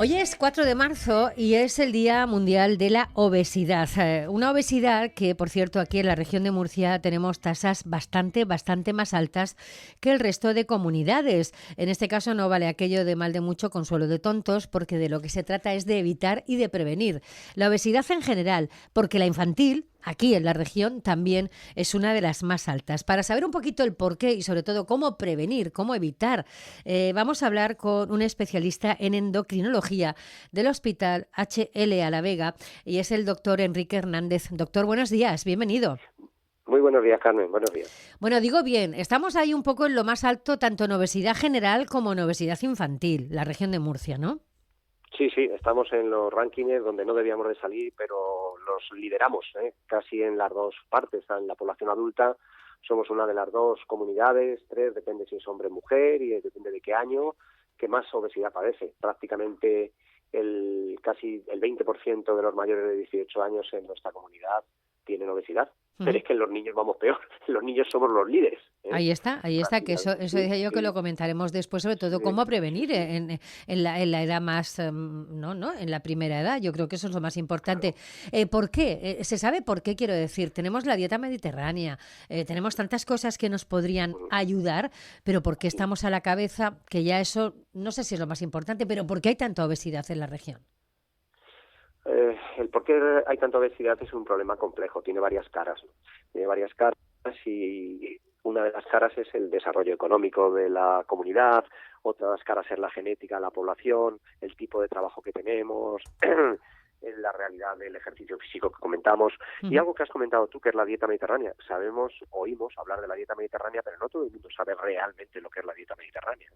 Hoy es 4 de marzo y es el Día Mundial de la Obesidad. Una obesidad que, por cierto, aquí en la región de Murcia tenemos tasas bastante más altas que el resto de comunidades. En este caso no vale aquello de mal de mucho, consuelo de tontos, porque de lo que se trata es de evitar y de prevenir la obesidad en general, porque la infantil, aquí en la región, también es una de las más altas. Para saber un poquito el porqué y sobre todo cómo prevenir, cómo evitar, vamos a hablar con un especialista en endocrinología del Hospital HL Alavega y es el doctor Enrique Hernández. Doctor, buenos días, bienvenido. Muy buenos días, Carmen, buenos días. Bueno, digo bien, estamos ahí un poco en lo más alto, tanto en obesidad general como en obesidad infantil, la región de Murcia, ¿no? Sí, estamos en los rankings donde no debíamos de salir, pero los lideramos, casi en las dos partes. En la población adulta somos una de las dos comunidades, tres, depende si es hombre o mujer y depende de qué año, que más obesidad padece. Prácticamente casi el 20% de los mayores de 18 años en nuestra comunidad tienen obesidad. Pero es que en los niños vamos peor, los niños somos los líderes. Ahí está, que eso decía yo que lo comentaremos después, sobre todo cómo prevenir en la edad más, ¿no? En la primera edad, yo creo que eso es lo más importante. ¿Por qué? ¿Se sabe por qué? Quiero decir, tenemos la dieta mediterránea, tenemos tantas cosas que nos podrían ayudar, pero ¿por qué estamos a la cabeza? Que ya eso, no sé si es lo más importante, pero ¿por qué hay tanta obesidad en la región? El por qué hay tanta obesidad es un problema complejo, tiene varias caras, ¿no? Tiene varias caras y una de las caras es el desarrollo económico de la comunidad, otra de las caras es la genética de la población, el tipo de trabajo que tenemos, en la realidad del ejercicio físico que comentamos, y algo que has comentado tú, que es la dieta mediterránea. Oímos hablar de la dieta mediterránea, pero no todo el mundo sabe realmente lo que es la dieta mediterránea.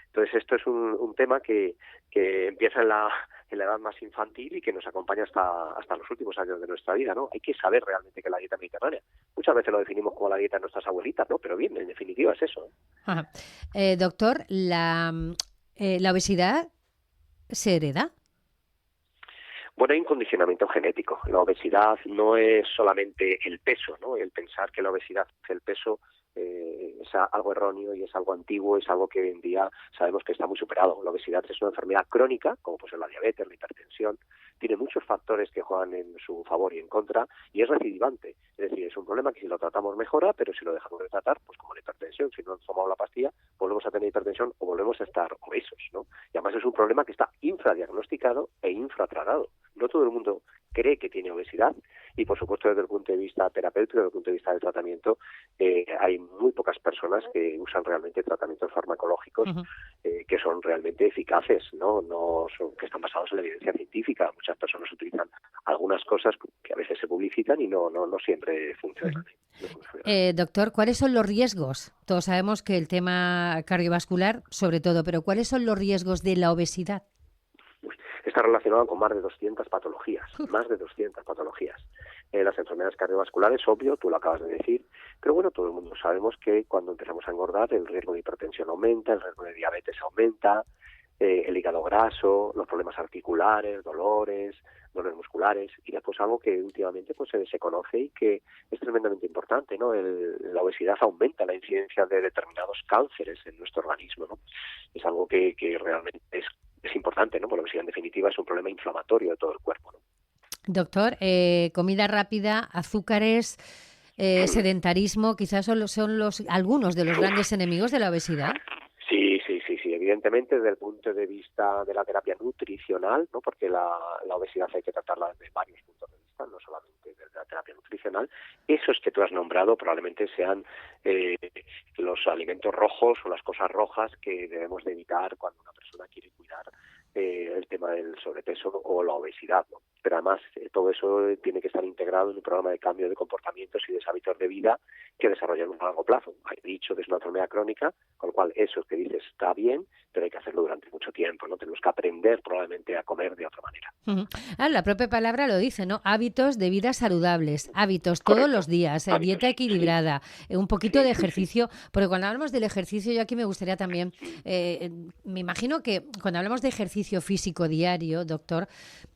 Entonces esto es un tema que empieza en la edad más infantil y que nos acompaña hasta los últimos años de nuestra vida, ¿no? Hay que saber realmente qué es la dieta mediterránea. Muchas veces lo definimos como la dieta de nuestras abuelitas, ¿no? Pero bien, en definitiva es eso. Doctor, ¿la obesidad se hereda? Bueno, hay un condicionamiento genético. La obesidad no es solamente el peso, ¿no? El pensar que la obesidad es el peso es algo erróneo y es algo antiguo, es algo que hoy en día sabemos que está muy superado. La obesidad es una enfermedad crónica, como puede ser la diabetes, la hipertensión, tiene muchos factores que juegan en su favor y en contra, y es recidivante. Es decir, es un problema que si lo tratamos mejora, pero si lo dejamos de tratar, pues como la hipertensión, si no tomamos la pastilla, volvemos a tener hipertensión o volvemos a estar obesos, ¿no? Y además es un problema que está infradiagnosticado e infratratado. No todo el mundo cree que tiene obesidad y, por supuesto, desde el punto de vista terapéutico, desde el punto de vista del tratamiento, hay muy pocas personas que usan realmente tratamientos farmacológicos que son realmente eficaces, no son, que están basados en la evidencia científica. Muchas personas utilizan algunas cosas que a veces se publicitan y no siempre funcionan. Doctor, ¿cuáles son los riesgos? Todos sabemos que el tema cardiovascular, sobre todo, pero ¿cuáles son los riesgos de la obesidad? Está relacionado con más de 200 patologías, más de 200 patologías. Las enfermedades cardiovasculares, obvio, tú lo acabas de decir, pero bueno, todo el mundo sabemos que cuando empezamos a engordar el riesgo de hipertensión aumenta, el riesgo de diabetes aumenta, el hígado graso, los problemas articulares, dolores musculares, y después algo que últimamente pues se conoce y que es tremendamente importante, ¿no? La obesidad aumenta la incidencia de determinados cánceres en nuestro organismo, ¿no? Es algo que realmente es importante, ¿no? Porque la obesidad en definitiva es un problema inflamatorio de todo el cuerpo, ¿no? Doctor, comida rápida, azúcares, sedentarismo, quizás son algunos de los grandes enemigos de la obesidad. Sí, evidentemente desde el punto de vista de la terapia nutricional, ¿no? Porque la obesidad hay que tratarla desde varios puntos de vista, no solamente desde la terapia nutricional. Esos que tú has nombrado probablemente sean los alimentos rojos o las cosas rojas que debemos de evitar cuando una persona quiere cuidar el tema del sobrepeso o la obesidad, ¿no? Pero además todo eso tiene que estar integrado en un programa de cambio de comportamientos y de hábitos de vida que desarrollan a largo plazo. Hay dicho que es una enfermedad crónica, con lo cual eso que dices está bien, pero hay que hacerlo durante mucho tiempo, ¿no? Tenemos que aprender probablemente a comer de otra manera. La propia palabra lo dice, ¿no? Hábitos de vida saludables, hábitos Correcto. Todos los días, dieta equilibrada, un poquito de ejercicio, porque cuando hablamos del ejercicio, yo aquí me gustaría también, me imagino que cuando hablamos de ejercicio físico diario, doctor,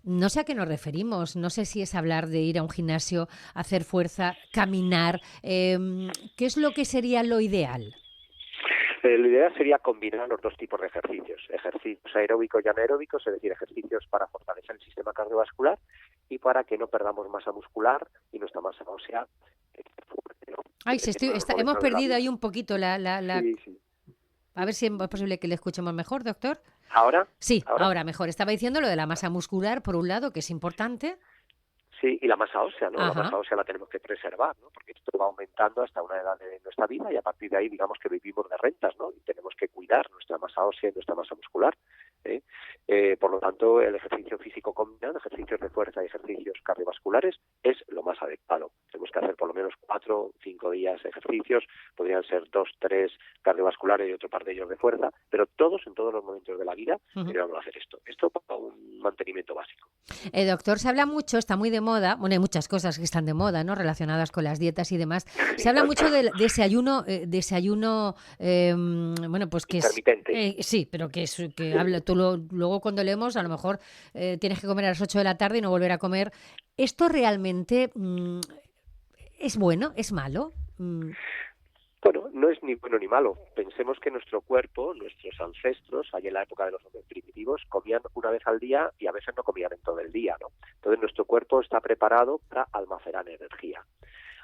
no sé a qué nos referimos, no sé si es hablar de ir a un gimnasio, hacer fuerza, caminar, ¿qué es lo que sería lo ideal? Lo ideal sería combinar los dos tipos de ejercicios aeróbicos y anaeróbicos, es decir, ejercicios para fortalecer el sistema cardiovascular y para que no perdamos masa muscular y nuestra masa ósea fuerte, ¿no? Ay, hemos perdido ahí un poquito Sí, sí. A ver si es posible que le escuchemos mejor, doctor. ¿Ahora? Sí, ahora mejor. Estaba diciendo lo de la masa muscular, por un lado, que es importante. Sí, y la masa ósea, ¿no? Ajá. La masa ósea la tenemos que preservar, ¿no? Porque esto va aumentando hasta una edad de nuestra vida y a partir de ahí, digamos que vivimos de rentas, ¿no? Y tenemos que cuidar nuestra masa ósea y nuestra masa muscular. Por lo tanto, el ejercicio físico combinado, ejercicios de fuerza y ejercicios cardiovasculares, es lo más adecuado. Tenemos que hacer por lo menos 4 o 5 días ejercicios, podrían ser 2, 3 cardiovasculares y otro par de ellos de fuerza, pero todos en todos los momentos de la vida debemos hacer esto. Esto para un mantenimiento básico. Doctor, se habla mucho, está muy de moda, bueno, hay muchas cosas que están de moda, ¿no? Relacionadas con las dietas y demás. Se habla mucho de ese ayuno, bueno, pues que intermitente. Sí, pero que habla, luego cuando leemos, a lo mejor tienes que comer a las 8 de la tarde y no volver a comer. ¿Esto realmente es bueno? ¿Es malo? Bueno, no es ni bueno ni malo. Pensemos que nuestro cuerpo, nuestros ancestros, allá en la época de los hombres primitivos, comían una vez al día y a veces no comían en todo el día, ¿no? Entonces nuestro cuerpo está preparado para almacenar energía.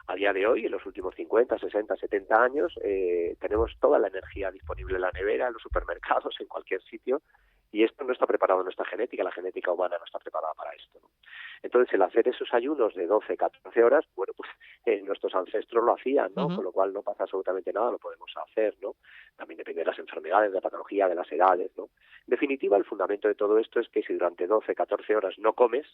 A día de hoy, en los últimos 50, 60, 70 años, tenemos toda la energía disponible en la nevera, en los supermercados, en cualquier sitio, y esto no está preparado en nuestra genética, la genética humana no está preparada para esto, ¿no? Entonces, el hacer esos ayunos de 12, 14 horas, bueno, pues nuestros ancestros lo hacían, ¿no? Con lo cual no pasa absolutamente nada, lo podemos hacer, ¿no? También depende de las enfermedades, de la patología, de las edades, ¿no? En definitiva, el fundamento de todo esto es que si durante 12, 14 horas no comes,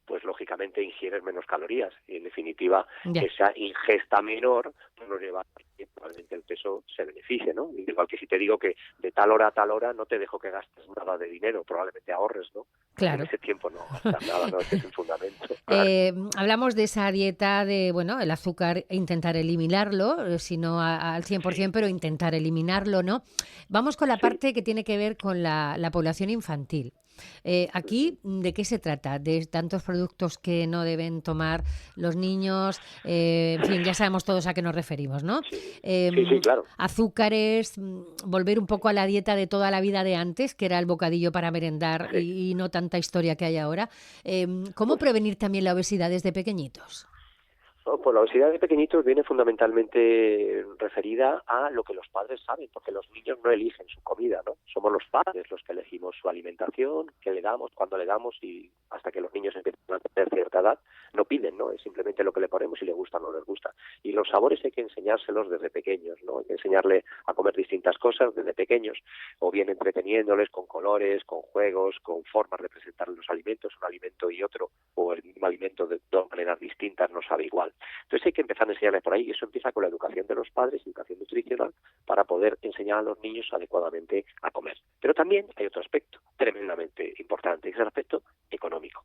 pues lógicamente ingieres menos calorías y en definitiva esa ingesta menor pues nos lleva a que probablemente el peso se beneficie, ¿no? Igual que si te digo que de tal hora a tal hora no te dejo que gastes nada de dinero, probablemente ahorres, ¿no? Claro. En ese tiempo no gastas nada, ¿no? Ese es el fundamento. Claro. Hablamos de esa dieta de, bueno, el azúcar, intentar eliminarlo, si no al 100%, pero intentar eliminarlo, ¿no? Vamos con la parte que tiene que ver con la población infantil. Aquí, ¿de qué se trata? ¿De tantos productos que no deben tomar los niños? En fin, ya sabemos todos a qué nos referimos, ¿no? Sí, claro. Azúcares, volver un poco a la dieta de toda la vida de antes, que era el bocadillo para merendar y no tanta historia que hay ahora. ¿Cómo prevenir también la obesidad desde pequeñitos? Pues la obesidad de pequeñitos viene fundamentalmente referida a lo que los padres saben, porque los niños no eligen su comida, ¿no? Somos los padres los que elegimos su alimentación, qué le damos, cuándo le damos y hasta que los niños empiezan a tener cierta edad no piden, ¿no? Es simplemente lo que le ponemos y le gusta o no les gusta. Y los sabores hay que enseñárselos desde pequeños, ¿no? Hay que enseñarle a comer distintas cosas desde pequeños, o bien entreteniéndoles con colores, con juegos, con formas de presentar los alimentos, un alimento y otro, o el mismo alimento de dos maneras distintas no sabe igual. Entonces hay que empezar a enseñarles por ahí y eso empieza con la educación de los padres, educación nutricional, para poder enseñar a los niños adecuadamente a comer. Pero también hay otro aspecto tremendamente importante, que es el aspecto económico.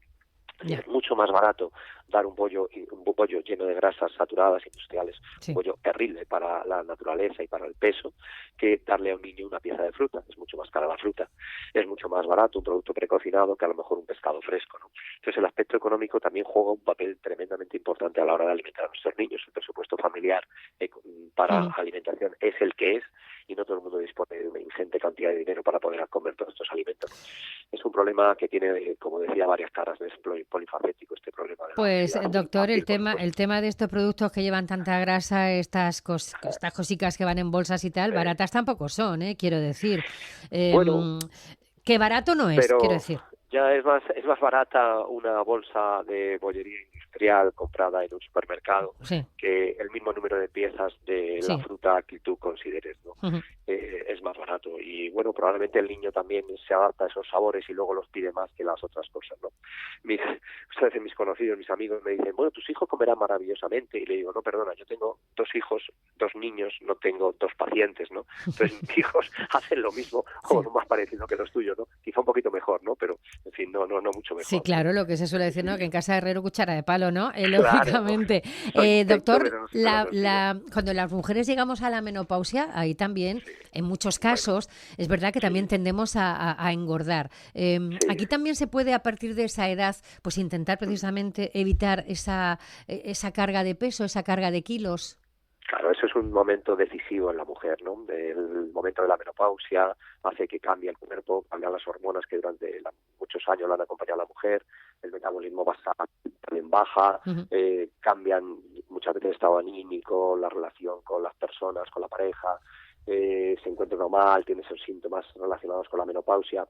Es mucho más barato dar un bollo lleno de grasas saturadas industriales, un bollo terrible para la naturaleza y para el peso, que darle a un niño una pieza de fruta. Es mucho más cara la fruta. Es mucho más barato un producto precocinado que a lo mejor un pescado fresco, ¿no? Entonces el aspecto económico también juega un papel tremendamente importante a la hora de alimentar a nuestros niños. El presupuesto familiar para alimentación es el que es y no todo el mundo dispone de una ingente cantidad de dinero para poder comer todos estos alimentos. Es un problema que tiene, como decía, varias caras, es polifacético este problema. Pues, doctor, el tema de estos productos que llevan tanta grasa, estas cositas que van en bolsas y tal, baratas tampoco son, quiero decir. Bueno, que barato no es, quiero decir. Ya es más barata una bolsa de bollería industrial comprada en un supermercado que el mismo número de piezas de la fruta que tú consideres, ¿no? Es más barato y bueno, probablemente el niño también se adapta a esos sabores y luego los pide más que las otras cosas, ¿no? Muchas veces mis conocidos, mis amigos me dicen, bueno, tus hijos comerán maravillosamente y le digo, no, perdona, yo tengo 2 hijos, 2 niños, no tengo 2 pacientes, ¿no? Entonces mis hijos hacen lo mismo o lo más parecido que los tuyos, ¿no? Quizá un poquito mejor, ¿no? Pero en fin, no mucho mejor. Sí, claro, lo que se suele decir, ¿no? Que en casa de herrero cuchara de palo, ¿no? Lógicamente. Doctor, cuando las mujeres llegamos a la menopausia, ahí también, en muchos casos, es verdad que también tendemos a engordar. Aquí también se puede, a partir de esa edad, pues intentar precisamente evitar esa carga de peso, esa carga de kilos. Claro, eso es un momento decisivo en la mujer, ¿no? El momento de la menopausia hace que cambie el cuerpo, cambian las hormonas que durante muchos años la han acompañado a la mujer, el metabolismo basal también baja, Ujú. cambian muchas veces el estado anímico, la relación con las personas, con la pareja, se encuentra uno mal, tiene esos síntomas relacionados con la menopausia,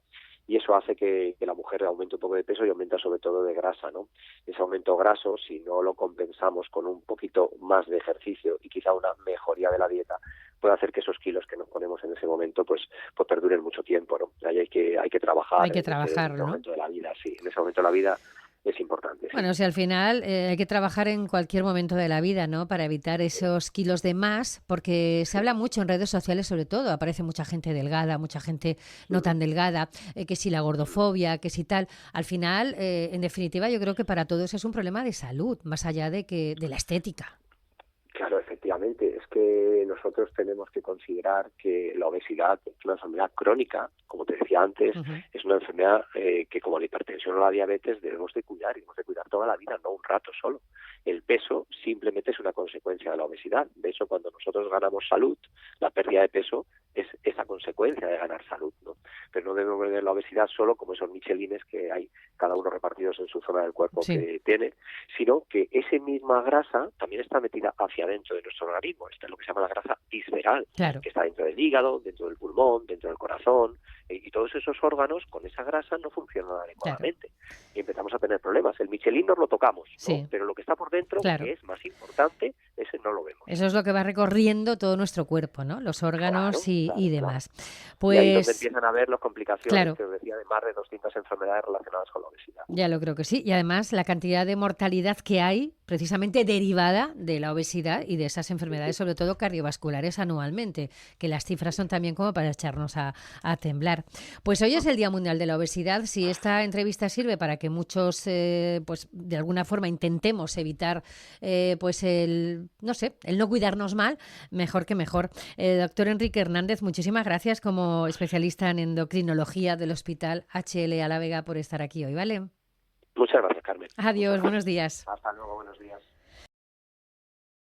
y eso hace que la mujer aumente un poco de peso y aumenta sobre todo de grasa, ¿no? Ese aumento graso, si no lo compensamos con un poquito más de ejercicio y quizá una mejoría de la dieta, puede hacer que esos kilos que nos ponemos en ese momento pues perduren mucho tiempo, ¿no? Ahí hay que trabajar Hay que en trabajar, ese ¿no? momento de la vida, sí, en ese momento de la vida es importante, sí. Bueno, si al final hay que trabajar en cualquier momento de la vida, ¿no? Para evitar esos kilos de más, porque se habla mucho en redes sociales, sobre todo. Aparece mucha gente delgada, mucha gente no tan delgada, que si la gordofobia, que si tal. Al final, en definitiva, yo creo que para todos es un problema de salud, más allá de la estética. Claro, efectivamente, es que nosotros tenemos que considerar que la obesidad es una enfermedad crónica, como te decía antes, Ujú. es una enfermedad que como la hipertensión o la diabetes debemos de cuidar, y debemos de cuidar toda la vida, no un rato solo. El peso simplemente es una consecuencia de la obesidad. De hecho, cuando nosotros ganamos salud, la pérdida de peso es esa consecuencia de ganar salud, ¿no? Pero no debemos ver la obesidad solo como esos michelines que hay cada uno repartidos en su zona del cuerpo Sí, que tiene, sino que esa misma grasa también está metida hacia adentro de nuestro organismo. Esta es lo que se llama la grasa visceral, claro. que está dentro del hígado, dentro del pulmón, dentro del corazón, y todos esos órganos con esa grasa no funcionan Claro, adecuadamente. Y empezamos a tener problemas. El Michelin nos lo tocamos, ¿no? sí, Pero lo que está por dentro, claro. que es más importante, ese no lo vemos. Eso es lo que va recorriendo todo nuestro cuerpo, ¿no? Los órganos Claro, y claro, claro. demás. Y ahí es donde Pues, empiezan a ver las complicaciones claro, que os decía de más de 200 enfermedades relacionadas con la obesidad. ya lo creo que sí. Y además la cantidad de mortalidad que hay precisamente derivada de la obesidad y de esas enfermedades, sobre todo cardiovasculares anualmente, que las cifras son también como para echarnos a temblar. Pues hoy es el Día Mundial de la Obesidad. Si esta entrevista sirve para que muchos, pues de alguna forma intentemos evitar, pues no sé, el no cuidarnos mal, mejor que mejor. Doctor Enrique Hernández, muchísimas gracias como especialista en endocrinología del Hospital HL Alavega por estar aquí hoy, ¿vale? Muchas gracias, Carmen. Muchas Adiós, buenos gracias. días. Hasta luego, buenos días.